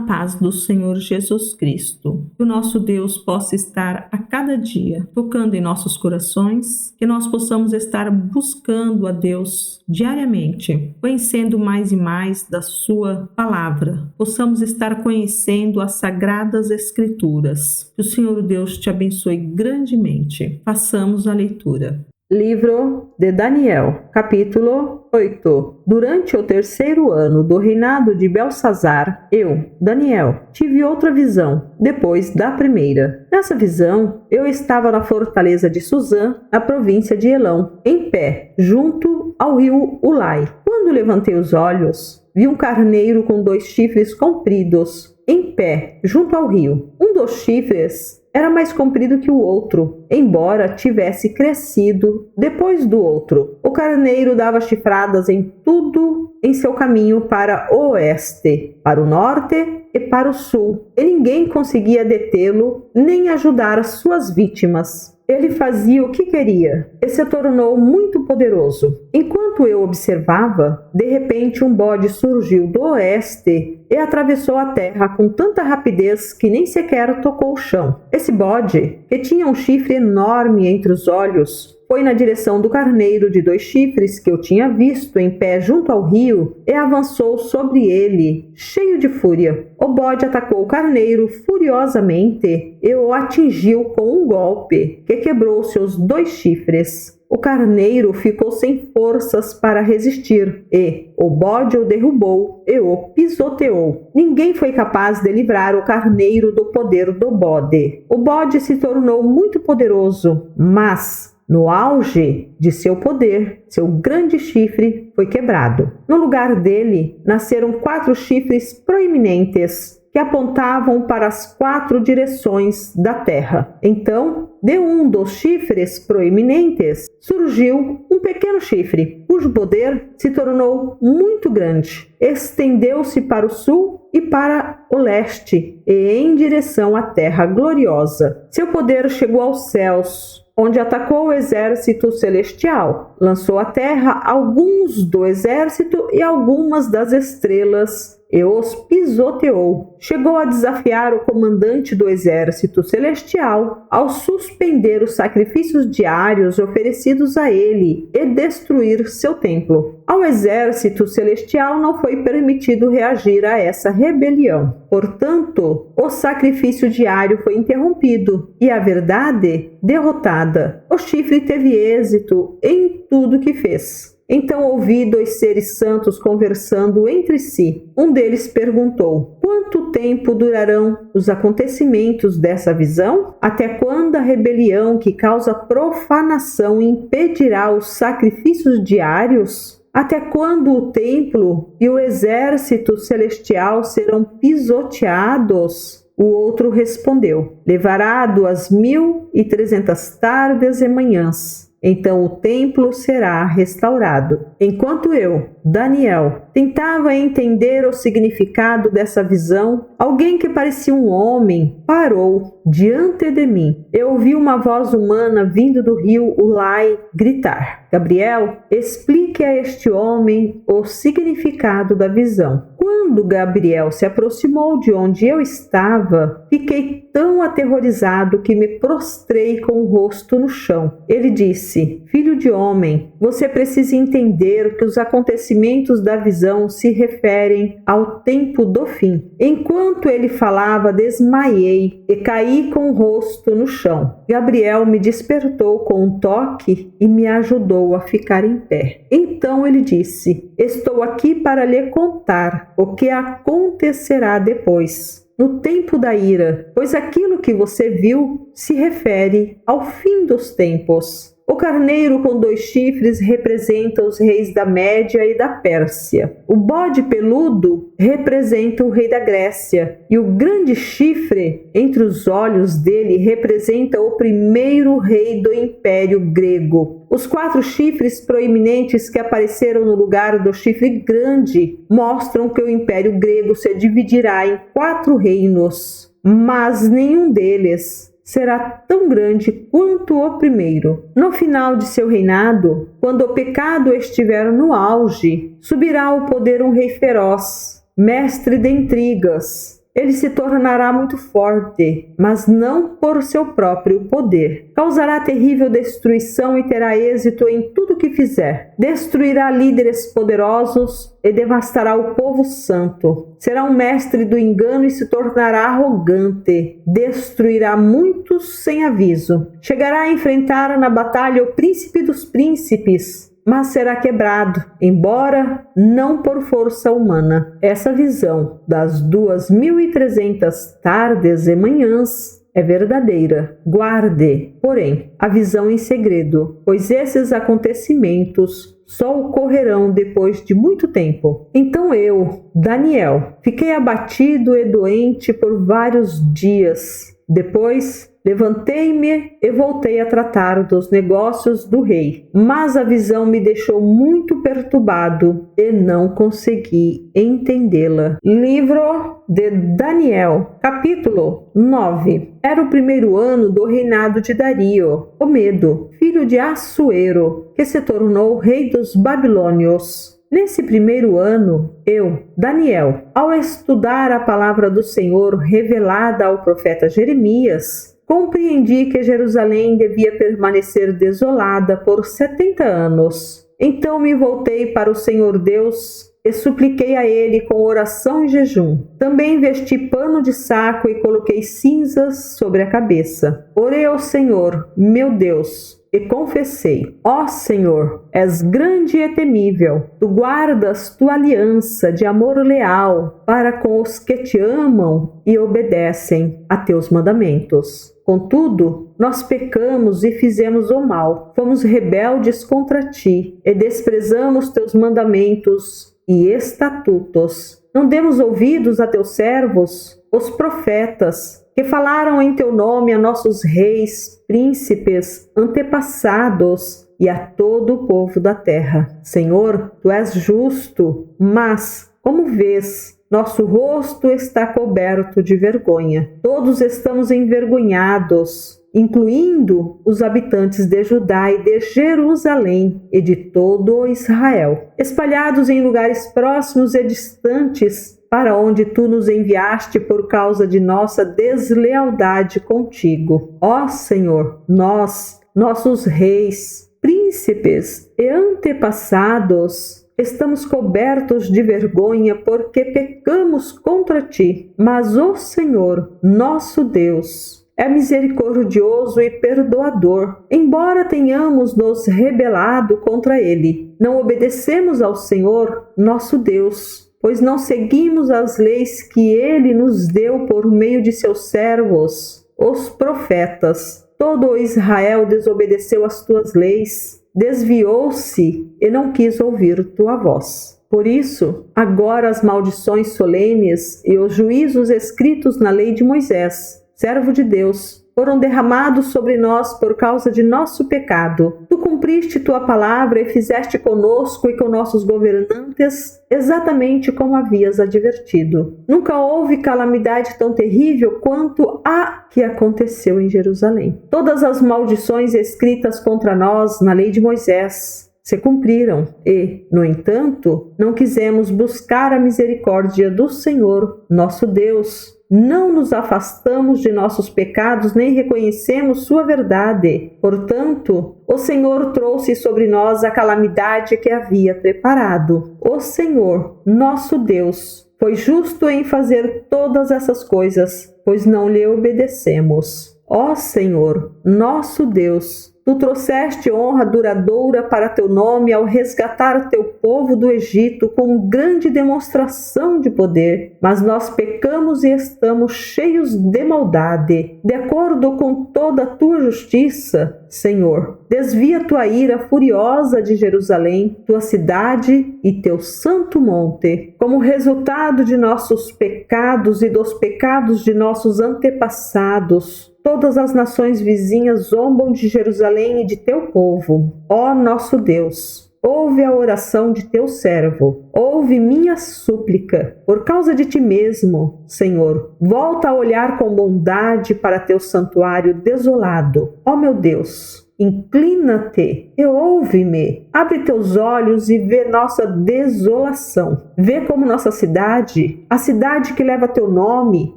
paz do Senhor Jesus Cristo. Que o nosso Deus possa estar a cada dia tocando em nossos corações, que nós possamos estar buscando a Deus diariamente, conhecendo mais e mais da sua palavra, possamos estar conhecendo as sagradas escrituras. Que o Senhor Deus te abençoe grandemente. Façamos a leitura. Livro de Daniel, capítulo 8. Durante o 3º ano do reinado de Belsazar, eu, Daniel, tive outra visão, depois da primeira. Nessa visão, eu estava na fortaleza de Suzã, na província de Elão, em pé, junto ao rio Ulai. Quando levantei os olhos, vi um carneiro com 2 chifres compridos, em pé, junto ao rio. Um dos chifres era mais comprido que o outro, embora tivesse crescido depois do outro. O carneiro dava chifradas em tudo em seu caminho para o oeste, para o norte e para o sul, e ninguém conseguia detê-lo nem ajudar as suas vítimas. Ele fazia o que queria e se tornou muito poderoso. Enquanto eu observava, de repente um bode surgiu do oeste e atravessou a terra com tanta rapidez que nem sequer tocou o chão. Esse bode, que tinha um chifre enorme entre os olhos, foi na direção do carneiro de 2 chifres que eu tinha visto em pé junto ao rio e avançou sobre ele, cheio de fúria. O bode atacou o carneiro furiosamente e o atingiu com um golpe que quebrou seus 2 chifres. O carneiro ficou sem forças para resistir e o bode o derrubou e o pisoteou. Ninguém foi capaz de livrar o carneiro do poder do bode. O bode se tornou muito poderoso, mas no auge de seu poder, seu grande chifre foi quebrado. No lugar dele, nasceram 4 chifres proeminentes que apontavam para as 4 direções da terra. Então, de um dos chifres proeminentes, surgiu um pequeno chifre, cujo poder se tornou muito grande. Estendeu-se para o sul e para o leste, e em direção à terra gloriosa. Seu poder chegou aos céus, onde atacou o exército celestial. Lançou à terra alguns do exército e algumas das estrelas e os pisoteou. Chegou a desafiar o comandante do exército celestial ao suspender os sacrifícios diários oferecidos a ele e destruir seu templo. Ao exército celestial não foi permitido reagir a essa rebelião. Portanto, o sacrifício diário foi interrompido e a verdade derrotada. O chifre teve êxito em tudo que fez. Então ouvi 2 seres santos conversando entre si. Um deles perguntou: quanto tempo durarão os acontecimentos dessa visão? Até quando a rebelião que causa profanação impedirá os sacrifícios diários? Até quando o templo e o exército celestial serão pisoteados? O outro respondeu: levará 2.300 tardes e manhãs. Então o templo será restaurado. Enquanto eu, Daniel, tentava entender o significado dessa visão, alguém que parecia um homem parou diante de mim. Eu ouvi uma voz humana vindo do rio Ulai gritar: Gabriel, explique a este homem o significado da visão. Quando Gabriel se aproximou de onde eu estava, fiquei tão aterrorizado que me prostrei com o rosto no chão. Ele disse: filho de homem, você precisa entender que os acontecimentos da visão se referem ao tempo do fim. Enquanto ele falava, desmaiei e caí com o rosto no chão. Gabriel me despertou com um toque e me ajudou a ficar em pé. Então ele disse: estou aqui para lhe contar o que acontecerá depois, no tempo da ira, pois aquilo que você viu se refere ao fim dos tempos. O carneiro com 2 chifres representa os reis da Média e da Pérsia. O bode peludo representa o rei da Grécia. E o grande chifre entre os olhos dele representa o primeiro rei do Império Grego. Os 4 chifres proeminentes que apareceram no lugar do chifre grande mostram que o Império Grego se dividirá em 4 reinos, mas nenhum deles será tão grande quanto o primeiro. No final de seu reinado, quando o pecado estiver no auge, subirá ao poder um rei feroz, mestre de intrigas, Ele se tornará muito forte, mas não por seu próprio poder. Causará terrível destruição e terá êxito em tudo que fizer. Destruirá líderes poderosos e devastará o povo santo. Será um mestre do engano e se tornará arrogante. Destruirá muitos sem aviso. Chegará a enfrentar na batalha o príncipe dos príncipes, mas será quebrado, embora não por força humana. Essa visão das 2.300 tardes e manhãs é verdadeira. Guarde, porém, a visão em segredo, pois esses acontecimentos só ocorrerão depois de muito tempo. Então eu, Daniel, fiquei abatido e doente por vários dias. Depois, levantei-me e voltei a tratar dos negócios do rei, mas a visão me deixou muito perturbado e não consegui entendê-la. Livro de Daniel, capítulo 9. Era o primeiro ano do reinado de Dario, o Medo, filho de Assuero, que se tornou rei dos babilônios. Nesse primeiro ano, eu, Daniel, ao estudar a palavra do Senhor revelada ao profeta Jeremias, compreendi que Jerusalém devia permanecer desolada por 70 anos. Então me voltei para o Senhor Deus e supliquei a Ele com oração e jejum. Também vesti pano de saco e coloquei cinzas sobre a cabeça. Orei ao Senhor, meu Deus, e confessei: ó Senhor, és grande e temível. Tu guardas tua aliança de amor leal para com os que te amam e obedecem a teus mandamentos. Contudo, nós pecamos e fizemos o mal. Fomos rebeldes contra ti e desprezamos teus mandamentos e estatutos. Não demos ouvidos a teus servos, os profetas, que falaram em teu nome a nossos reis, príncipes, antepassados e a todo o povo da terra. Senhor, tu és justo, mas, como vês, nosso rosto está coberto de vergonha. Todos estamos envergonhados, incluindo os habitantes de Judá e de Jerusalém e de todo Israel, espalhados em lugares próximos e distantes, para onde tu nos enviaste por causa de nossa deslealdade contigo. Ó Senhor, nós, nossos reis, príncipes e antepassados, estamos cobertos de vergonha porque pecamos contra ti. Mas o Senhor, nosso Deus, é misericordioso e perdoador. Embora tenhamos nos rebelado contra ele, não obedecemos ao Senhor, nosso Deus, pois não seguimos as leis que ele nos deu por meio de seus servos, os profetas. Todo Israel desobedeceu às tuas leis, desviou-se e não quis ouvir tua voz. Por isso, agora as maldições solenes e os juízos escritos na lei de Moisés, servo de Deus, foram derramados sobre nós por causa de nosso pecado. Tu cumpriste tua palavra e fizeste conosco e com nossos governantes exatamente como havias advertido. Nunca houve calamidade tão terrível quanto a que aconteceu em Jerusalém. Todas as maldições escritas contra nós na lei de Moisés se cumpriram e, no entanto, não quisemos buscar a misericórdia do Senhor, nosso Deus. Não nos afastamos de nossos pecados, nem reconhecemos sua verdade. Portanto, o Senhor trouxe sobre nós a calamidade que havia preparado. O Senhor, nosso Deus, foi justo em fazer todas essas coisas, pois não lhe obedecemos. Ó Senhor, nosso Deus, tu trouxeste honra duradoura para teu nome ao resgatar teu povo do Egito com grande demonstração de poder. Mas nós pecamos e estamos cheios de maldade. De acordo com toda a tua justiça, Senhor, desvia tua ira furiosa de Jerusalém, tua cidade e teu santo monte. Como resultado de nossos pecados e dos pecados de nossos antepassados, todas as nações vizinhas zombam de Jerusalém e de teu povo. Ó nosso Deus, ouve a oração de teu servo, ouve minha súplica. Por causa de ti mesmo, Senhor, volta a olhar com bondade para teu santuário desolado. Ó meu Deus, inclina-te e ouve-me. Abre teus olhos e vê nossa desolação. Vê como nossa cidade, a cidade que leva teu nome,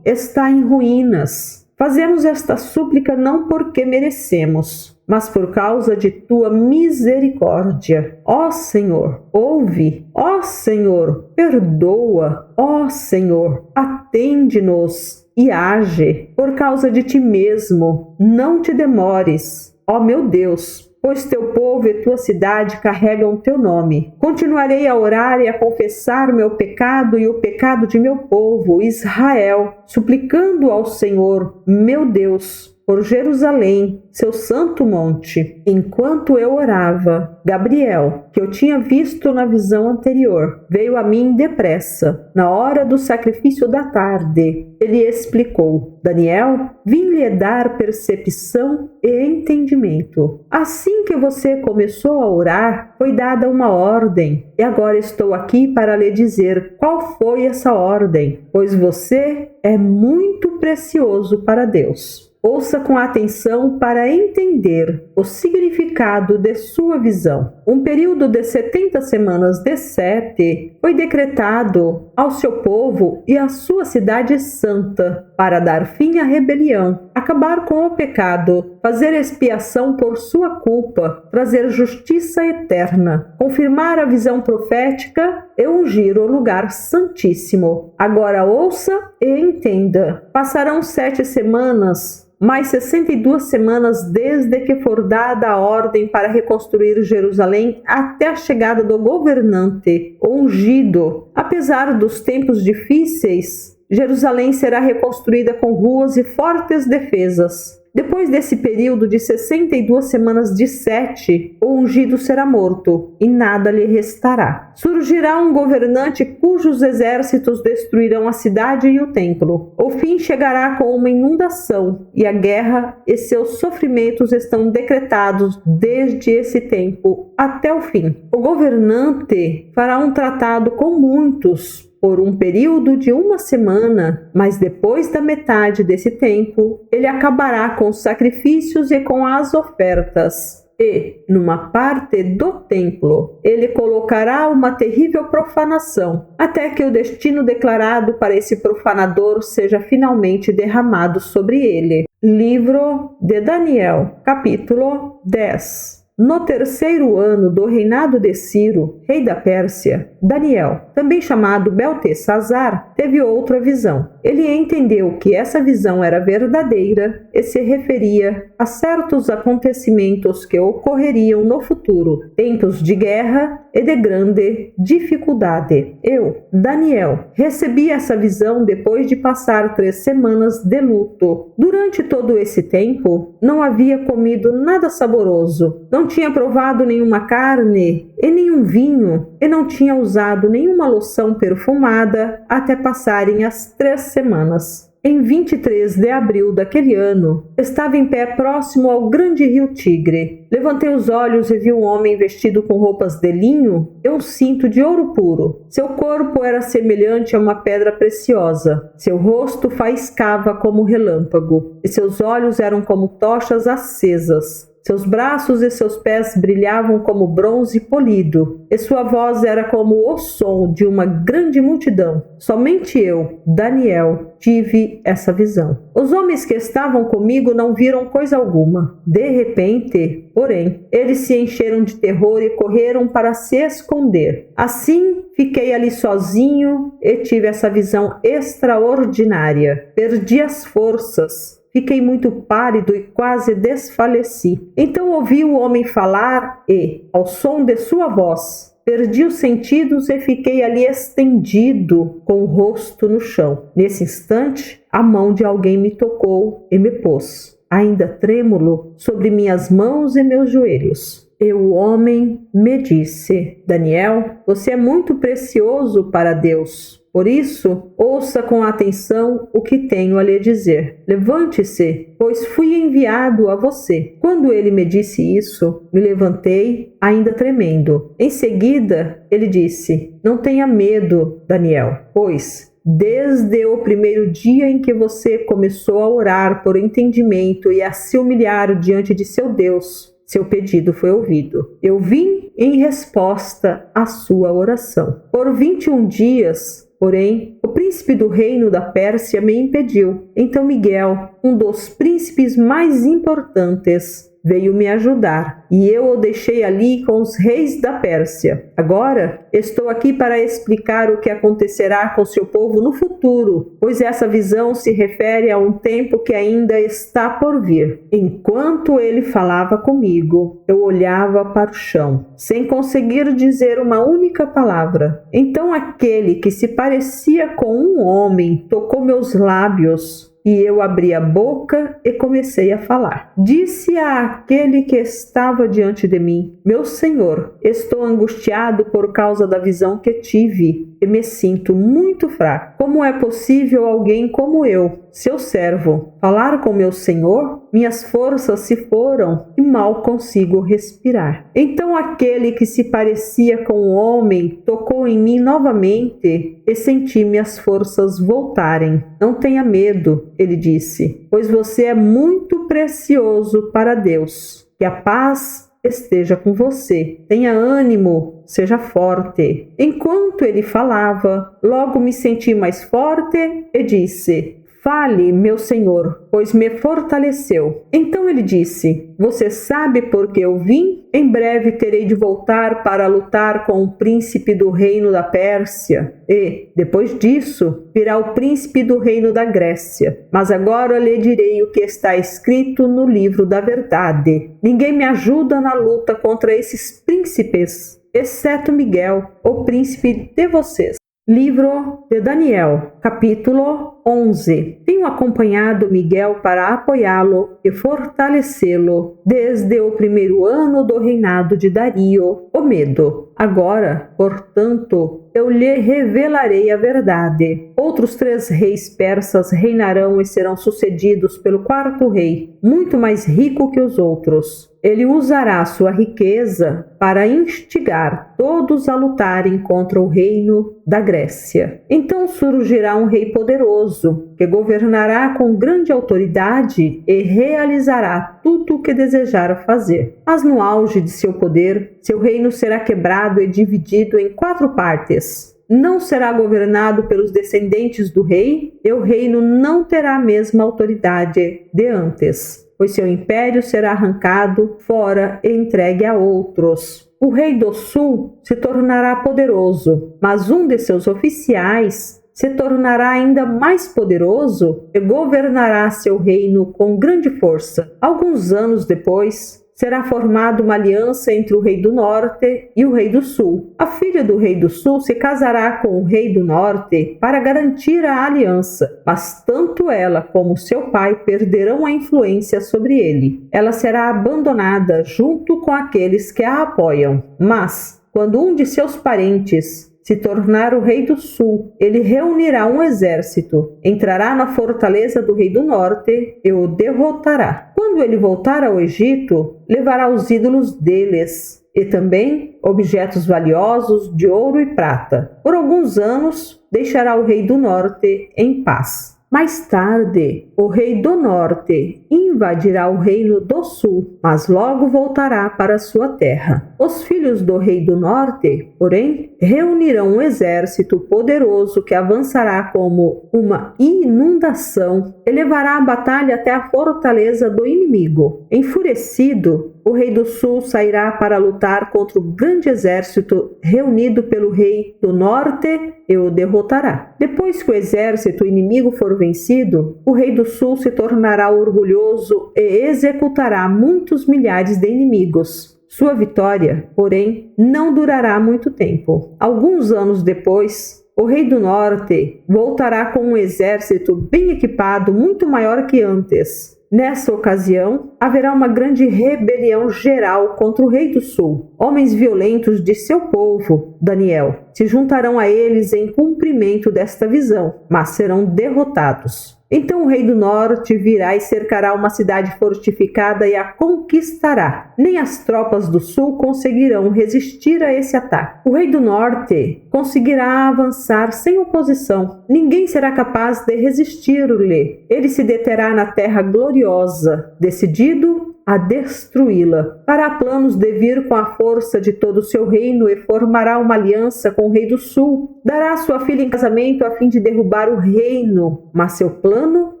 está em ruínas. Fazemos esta súplica não porque merecemos, mas por causa de tua misericórdia. Ó Senhor, ouve. Ó Senhor, perdoa. Ó Senhor, atende-nos e age. Por causa de ti mesmo, não te demores. Ó meu Deus, pois teu povo e tua cidade carregam teu nome. Continuarei a orar e a confessar meu pecado e o pecado de meu povo, Israel, suplicando ao Senhor, meu Deus, por Jerusalém, seu santo monte. Enquanto eu orava, Gabriel, que eu tinha visto na visão anterior, veio a mim depressa, na hora do sacrifício da tarde. Ele explicou: Daniel, vim lhe dar percepção e entendimento. Assim que você começou a orar, foi dada uma ordem, e agora estou aqui para lhe dizer qual foi essa ordem, pois você é muito precioso para Deus. Ouça com atenção para entender o significado de sua visão. Um período de 70 semanas de 7 foi decretado ao seu povo e à sua cidade santa para dar fim à rebelião, acabar com o pecado, fazer expiação por sua culpa, trazer justiça eterna, confirmar a visão profética e ungir o lugar santíssimo. Agora ouça e entenda. Passarão 7 semanas, mais 62 semanas desde que for dada a ordem para reconstruir Jerusalém até a chegada do governante ungido. Apesar dos tempos difíceis, Jerusalém será reconstruída com ruas e fortes defesas. Depois desse período de 62 semanas de 7, o ungido será morto e nada lhe restará. Surgirá um governante cujos exércitos destruirão a cidade e o templo. O fim chegará com uma inundação e a guerra e seus sofrimentos estão decretados desde esse tempo até o fim. O governante fará um tratado com muitos por um período de 1 semana, mas depois da metade desse tempo, ele acabará com os sacrifícios e com as ofertas. E, numa parte do templo, ele colocará uma terrível profanação, até que o destino declarado para esse profanador seja finalmente derramado sobre ele. Livro de Daniel, capítulo 10. No 3º ano do reinado de Ciro, rei da Pérsia, Daniel, também chamado Beltesazar, teve outra visão. Ele entendeu que essa visão era verdadeira e se referia a certos acontecimentos que ocorreriam no futuro, tempos de guerra e de grande dificuldade. Eu, Daniel, recebi essa visão depois de passar 3 semanas de luto. Durante todo esse tempo, não havia comido nada saboroso, não tinha provado nenhuma carne e nenhum vinho, e não tinha usado nenhuma loção perfumada até passarem as 3 semanas. Em 23 de abril daquele ano, estava em pé próximo ao grande rio Tigre. Levantei os olhos e vi um homem vestido com roupas de linho e um cinto de ouro puro. Seu corpo era semelhante a uma pedra preciosa. Seu rosto faiscava como relâmpago, e seus olhos eram como tochas acesas. Seus braços e seus pés brilhavam como bronze polido, e sua voz era como o som de uma grande multidão. Somente eu, Daniel, tive essa visão. Os homens que estavam comigo não viram coisa alguma. De repente, porém, eles se encheram de terror e correram para se esconder. Assim, fiquei ali sozinho e tive essa visão extraordinária. Perdi as forças. Fiquei muito pálido e quase desfaleci. Então ouvi o homem falar e, ao som de sua voz, perdi os sentidos e fiquei ali estendido, com o rosto no chão. Nesse instante, a mão de alguém me tocou e me pôs, ainda trêmulo, sobre minhas mãos e meus joelhos. E o homem me disse: Daniel, você é muito precioso para Deus. Por isso, ouça com atenção o que tenho a lhe dizer. Levante-se, pois fui enviado a você. Quando ele me disse isso, me levantei, ainda tremendo. Em seguida, ele disse: Não tenha medo, Daniel, pois desde o primeiro dia em que você começou a orar por entendimento e a se humilhar diante de seu Deus, seu pedido foi ouvido. Eu vim em resposta à sua oração. Por 21 dias, porém, o príncipe do reino da Pérsia me impediu. Então Miguel, um dos príncipes mais importantes, veio me ajudar, e eu o deixei ali com os reis da Pérsia. Agora estou aqui para explicar o que acontecerá com seu povo no futuro, pois essa visão se refere a um tempo que ainda está por vir. Enquanto ele falava comigo, eu olhava para o chão, sem conseguir dizer uma única palavra. Então aquele que se parecia com um homem tocou meus lábios, e eu abri a boca e comecei a falar. Disse àquele que estava diante de mim: Meu Senhor, estou angustiado por causa da visão que tive e me sinto muito fraco. Como é possível alguém como eu, seu servo, falar com meu Senhor? Minhas forças se foram e mal consigo respirar. Então aquele que se parecia com um homem tocou em mim novamente e senti minhas forças voltarem. Não tenha medo, ele disse, pois você é muito precioso para Deus. Que a paz esteja com você. Tenha ânimo, seja forte. Enquanto ele falava, logo me senti mais forte e disse: Fale, meu Senhor, pois me fortaleceu. Então ele disse: Você sabe por que eu vim? Em breve terei de voltar para lutar com o príncipe do reino da Pérsia. E, depois disso, virá o príncipe do reino da Grécia. Mas agora lhe direi o que está escrito no livro da verdade. Ninguém me ajuda na luta contra esses príncipes, exceto Miguel, o príncipe de vocês. Livro de Daniel, capítulo 11. Tenho acompanhado Miguel para apoiá-lo e fortalecê-lo desde o primeiro ano do reinado de Dario, o Medo. Agora, portanto, eu lhe revelarei a verdade. Outros 3 reis persas reinarão e serão sucedidos pelo 4º rei, muito mais rico que os outros. Ele usará sua riqueza para instigar todos a lutarem contra o reino da Grécia. Então surgirá um rei poderoso, que governará com grande autoridade e realizará tudo o que desejar fazer. Mas no auge de seu poder, seu reino será quebrado e dividido em 4 partes. Não será governado pelos descendentes do rei, e o reino não terá a mesma autoridade de antes, pois seu império será arrancado fora e entregue a outros. O rei do sul se tornará poderoso, mas um de seus oficiais se tornará ainda mais poderoso e governará seu reino com grande força. Alguns anos depois, será formada uma aliança entre o rei do norte e o rei do sul. A filha do rei do sul se casará com o rei do norte para garantir a aliança, mas tanto ela como seu pai perderão a influência sobre ele. Ela será abandonada junto com aqueles que a apoiam. Mas, quando um de seus parentes se tornar o rei do sul, ele reunirá um exército, entrará na fortaleza do rei do norte e o derrotará. Quando ele voltar ao Egito, levará os ídolos deles e também objetos valiosos de ouro e prata. Por alguns anos, deixará o rei do norte em paz. Mais tarde, o rei do norte invadirá o reino do sul, mas logo voltará para sua terra. Os filhos do rei do norte, porém, reunirão um exército poderoso que avançará como uma inundação e levará a batalha até a fortaleza do inimigo. Enfurecido, o rei do sul sairá para lutar contra o grande exército reunido pelo rei do norte e o derrotará. Depois que o exército inimigo for vencido, o rei do sul se tornará orgulhoso e executará muitos milhares de inimigos. Sua vitória, porém, não durará muito tempo. Alguns anos depois, o rei do norte voltará com um exército bem equipado, muito maior que antes. Nessa ocasião, haverá uma grande rebelião geral contra o rei do sul. Homens violentos de seu povo, Daniel, se juntarão a eles em cumprimento desta visão, mas serão derrotados. Então o rei do norte virá e cercará uma cidade fortificada e a conquistará. Nem as tropas do sul conseguirão resistir a esse ataque. O rei do norte conseguirá avançar sem oposição. Ninguém será capaz de resistir-lhe. Ele se deterá na terra gloriosa, decidido a destruí-la. Fará planos de vir com a força de todo o seu reino e formará uma aliança com o rei do sul. Dará sua filha em casamento a fim de derrubar o reino, mas seu plano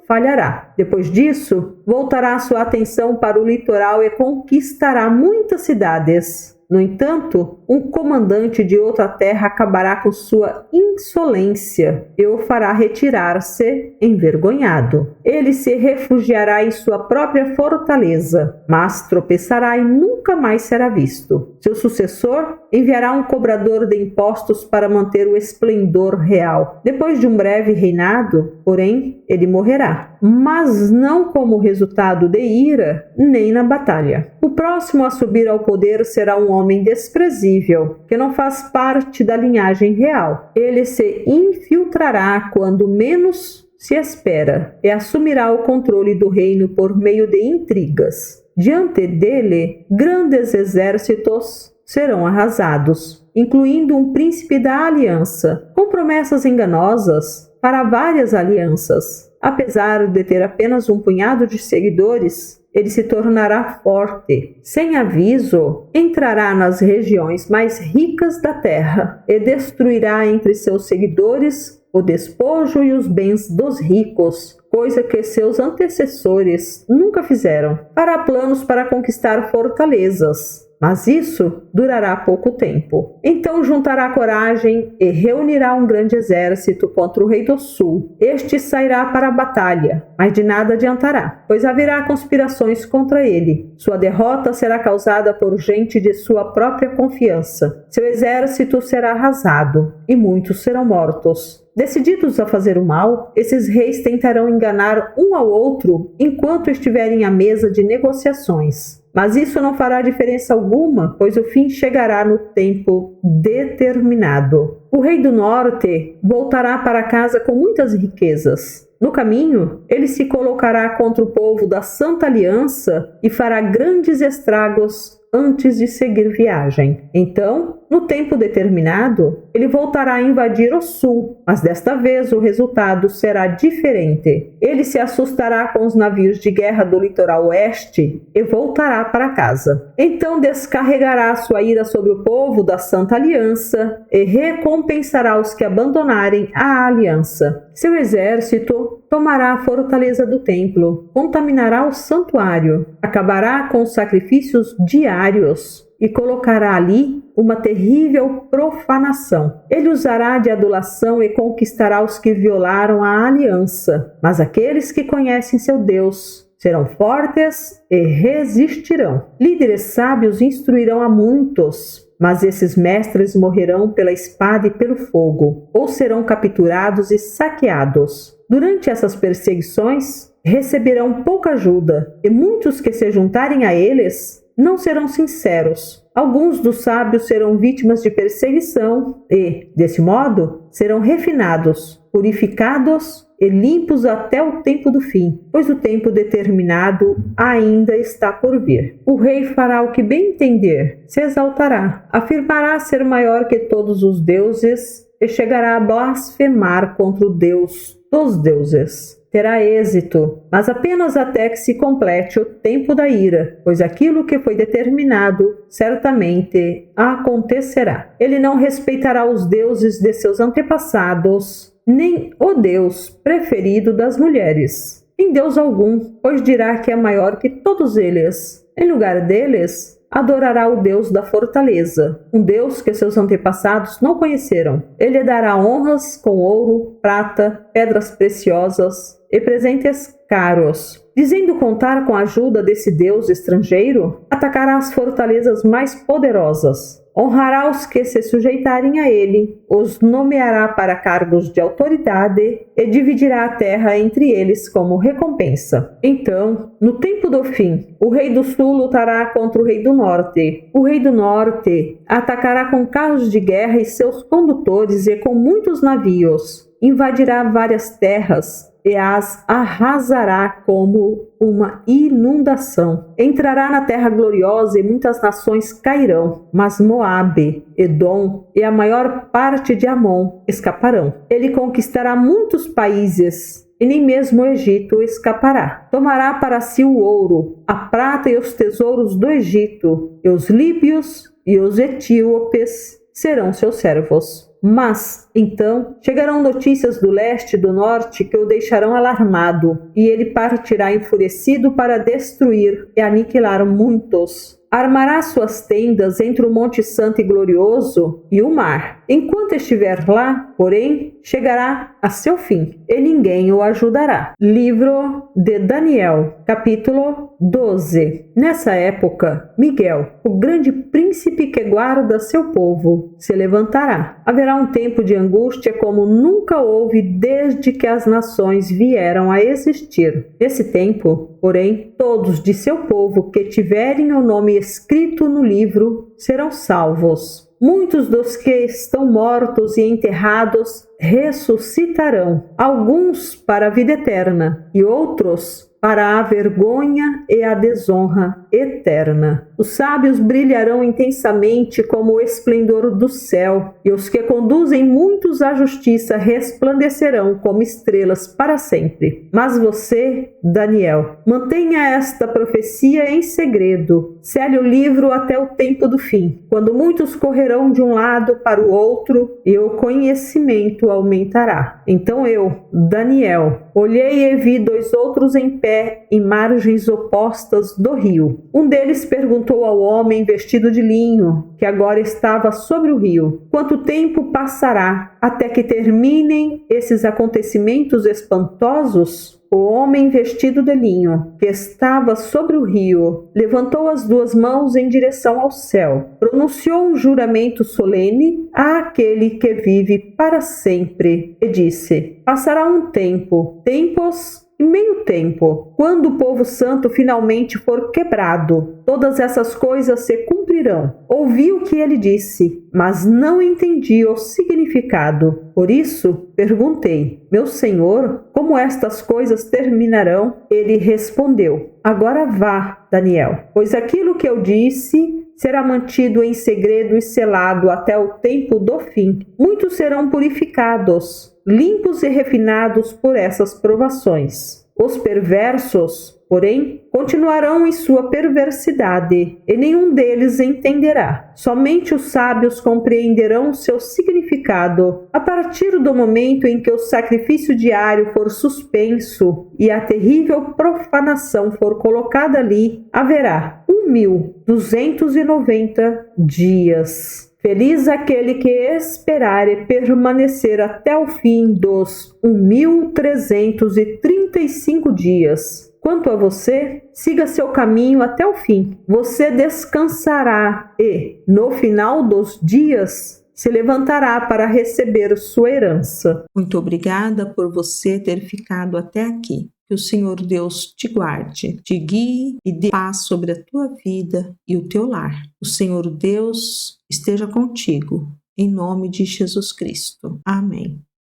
falhará. Depois disso, voltará sua atenção para o litoral e conquistará muitas cidades. No entanto, um comandante de outra terra acabará com sua insolência e o fará retirar-se envergonhado. Ele se refugiará em sua própria fortaleza, mas tropeçará e nunca mais será visto. Seu sucessor enviará um cobrador de impostos para manter o esplendor real. Depois de um breve reinado, porém, ele morrerá, mas não como resultado de ira, nem na batalha. O próximo a subir ao poder será um homem desprezível, que não faz parte da linhagem real. Ele se infiltrará quando menos se espera e assumirá o controle do reino por meio de intrigas. Diante dele, grandes exércitos serão arrasados, incluindo um príncipe da aliança, com promessas enganosas para várias alianças. Apesar de ter apenas um punhado de seguidores, ele se tornará forte. Sem aviso, entrará nas regiões mais ricas da terra e destruirá entre seus seguidores o despojo e os bens dos ricos, coisa que seus antecessores nunca fizeram. Fará planos para conquistar fortalezas, mas isso durará pouco tempo. Então juntará coragem e reunirá um grande exército contra o rei do sul. Este sairá para a batalha, mas de nada adiantará, pois haverá conspirações contra ele. Sua derrota será causada por gente de sua própria confiança. Seu exército será arrasado e muitos serão mortos. Decididos a fazer o mal, esses reis tentarão enganar um ao outro enquanto estiverem à mesa de negociações. Mas isso não fará diferença alguma, pois o fim chegará no tempo determinado. O rei do norte voltará para casa com muitas riquezas. No caminho, ele se colocará contra o povo da Santa Aliança e fará grandes estragos antes de seguir viagem. Então, no tempo determinado, ele voltará a invadir o sul, mas desta vez o resultado será diferente. Ele se assustará com os navios de guerra do litoral oeste e voltará para casa. Então descarregará sua ira sobre o povo da Santa Aliança e recompensará os que abandonarem a aliança. Seu exército tomará a fortaleza do templo, contaminará o santuário, acabará com os sacrifícios diários e colocará ali uma terrível profanação. Ele usará de adulação e conquistará os que violaram a aliança, mas aqueles que conhecem seu Deus serão fortes e resistirão. Líderes sábios instruirão a muitos, mas esses mestres morrerão pela espada e pelo fogo, ou serão capturados e saqueados. Durante essas perseguições, receberão pouca ajuda, e muitos que se juntarem a eles não serão sinceros. Alguns dos sábios serão vítimas de perseguição e, desse modo, serão refinados, purificados e limpos até o tempo do fim, pois o tempo determinado ainda está por vir. O rei fará o que bem entender, se exaltará, afirmará ser maior que todos os deuses e chegará a blasfemar contra o Deus dos deuses. Terá êxito, mas apenas até que se complete o tempo da ira, pois aquilo que foi determinado certamente acontecerá. Ele não respeitará os deuses de seus antepassados, nem o Deus preferido das mulheres, em Deus algum, pois dirá que é maior que todos eles. Em lugar deles, adorará o Deus da fortaleza, um Deus que seus antepassados não conheceram. Ele dará honras com ouro, prata, pedras preciosas e presentes caros. Dizendo contar com a ajuda desse Deus estrangeiro, atacará as fortalezas mais poderosas. Honrará os que se sujeitarem a ele, os nomeará para cargos de autoridade e dividirá a terra entre eles como recompensa. Então, no tempo do fim, o rei do sul lutará contra o rei do norte. O rei do norte atacará com carros de guerra e seus condutores e com muitos navios. Invadirá várias terras e as arrasará como uma inundação. Entrará na terra gloriosa e muitas nações cairão, mas Moabe, Edom e a maior parte de Amon escaparão. Ele conquistará muitos países e nem mesmo o Egito escapará. Tomará para si o ouro, a prata e os tesouros do Egito, e os líbios e os etíopes serão seus servos. Mas, então, chegarão notícias do leste e do norte que o deixarão alarmado, e ele partirá enfurecido para destruir e aniquilar muitos. Armará suas tendas entre o Monte Santo e Glorioso e o mar. Enquanto estiver lá, porém, chegará a seu fim, e ninguém o ajudará. Livro de Daniel, capítulo 12. Nessa época, Miguel, o grande príncipe que guarda seu povo, se levantará. Haverá um tempo de angústia como nunca houve desde que as nações vieram a existir. Nesse tempo, porém, todos de seu povo que tiverem o nome escrito no livro serão salvos. Muitos dos que estão mortos e enterrados ressuscitarão, alguns para a vida eterna e outros para a vergonha e a desonra eterna. Os sábios brilharão intensamente como o esplendor do céu, e os que conduzem muitos à justiça resplandecerão como estrelas para sempre. Mas você, Daniel, mantenha esta profecia em segredo. Cele o livro até o tempo do fim, quando muitos correrão de um lado para o outro e o conhecimento aumentará. Então eu, Daniel, olhei e vi dois outros em pé em margens opostas do rio. Um deles perguntou ao homem vestido de linho, que agora estava sobre o rio: quanto tempo passará até que terminem esses acontecimentos espantosos? O homem vestido de linho, que estava sobre o rio, levantou as duas mãos em direção ao céu, pronunciou um juramento solene àquele que vive para sempre e disse: passará um tempo, tempos e meio tempo. Quando o povo santo finalmente for quebrado, todas essas coisas se cumprirão. Ouvi o que ele disse, mas não entendi o significado. Por isso, perguntei: meu senhor, como estas coisas terminarão? Ele respondeu: agora vá, Daniel, pois aquilo que eu disse será mantido em segredo e selado até o tempo do fim. Muitos serão purificados, limpos e refinados por essas provações. Os perversos, porém, continuarão em sua perversidade, e nenhum deles entenderá. Somente os sábios compreenderão seu significado. A partir do momento em que o sacrifício diário for suspenso e a terrível profanação for colocada ali, haverá 1.290 dias. Feliz aquele que esperar e permanecer até o fim dos 1.335 dias. Quanto a você, siga seu caminho até o fim. Você descansará e, no final dos dias, se levantará para receber sua herança. Muito obrigada por você ter ficado até aqui. Que o Senhor Deus te guarde, te guie e dê paz sobre a tua vida e o teu lar. O Senhor Deus esteja contigo, em nome de Jesus Cristo. Amém.